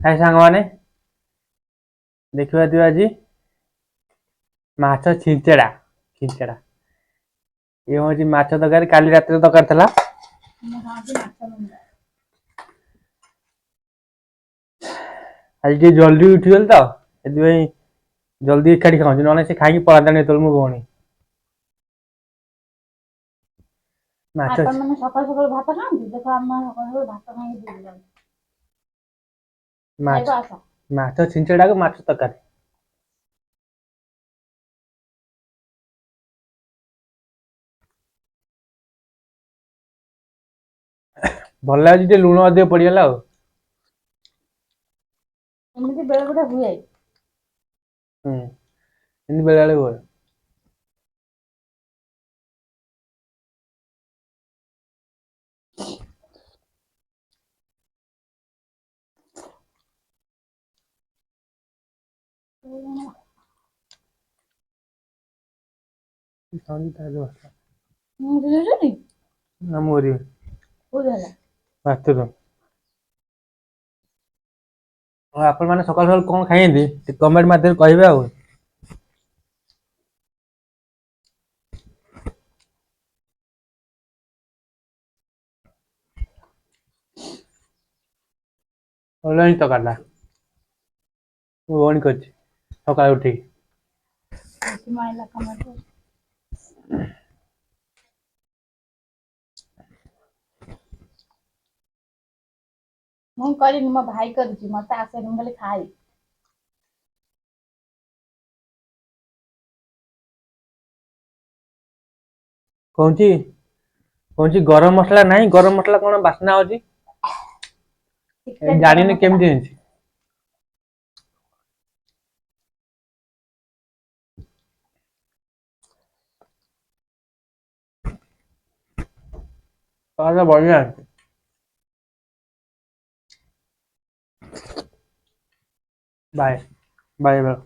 High ସାଙ୍ଗମାନେ ଦେଖିବା ଦିଅ ଆଜି ମାଛ ଛିଞ୍ଚେଡ଼ା ଇଏ ହଉଛି ମାଛ ତରକାରୀ କାଲି ରାତିରେ ତରକାରୀ ଥିଲା। ଆଜି ଟିକେ ଜଲ୍ଦି ଉଠିଗଲି ତ ସେଥିପାଇଁ ଜଲ୍ଦି ଏକାଠି ଖାଉଛି ନହେଲେ ସେ ଖାଇକି ପଳାନ୍ତାଣି ଏତେବେଳେ ମୋ ଭଉଣୀ। ମାଛ ଆପଣ ମାନେ ସକାଳୁ ସକାଳୁ ଭାତ ଖାଆନ୍ତି? ଦେଖ ଆମ ସକାଳୁ ସକାଳୁ ଭାତ ଖାଇକି ଡ୍ୟୁଟି ଯାଉଛୁ। ଖାଇବ ମାଛ ଆସ। ମାଛ ଛିଞ୍ଚେଡ଼ାକୁ ମାଛ ତରକାରୀ। ଭଲ ଲାଗୁଛି ଟିକେ ଲୁଣ ଅଧିକ ପଡିଗଲା ଆଉ। ଏମିତି ବେଳେ ବେଳେ ହୁଏ। ହୁଁ ଏମିତି ବେଳେବେଳେ ହୁଏ। ନା ମୁଁ କରିବି କୋଉଠି ହେଲା? ବାଥରୁମ୍। ଆଉ ଆପଣ ମାନେ ସକାଳୁ ସକାଳୁ କଣ ଖାଇଛନ୍ତି ଟିକେ କମେଣ୍ଟ ମାଧ୍ୟମରେ କହିବେ ଆଉ। ଅଲଣାଇ ତକାରିଟା ମୋ ଭଉଣୀ କରିଛି ସକାଳୁ ଉଠିକି। ମାଇଲା କମେଣ୍ଟ। ମୁଁ କରିନି ମୋ ଭାଇ କରିଛି ମତେ ଆସେନି ମୁଁ ଖାଲି ଖାଏ। କହୁଛି ଗରମ ମସଲା ନାହିଁ ଗରମ ମସଲା କଣ ବାସ୍ନା ହଉଛି। ସିକ୍ରେଟ ଗରମ ଜାଣିନି ମସଲା। କେମିତି ହେଇଛି। ବଢିଆ ବାଏ ବାଏ ବାଏ।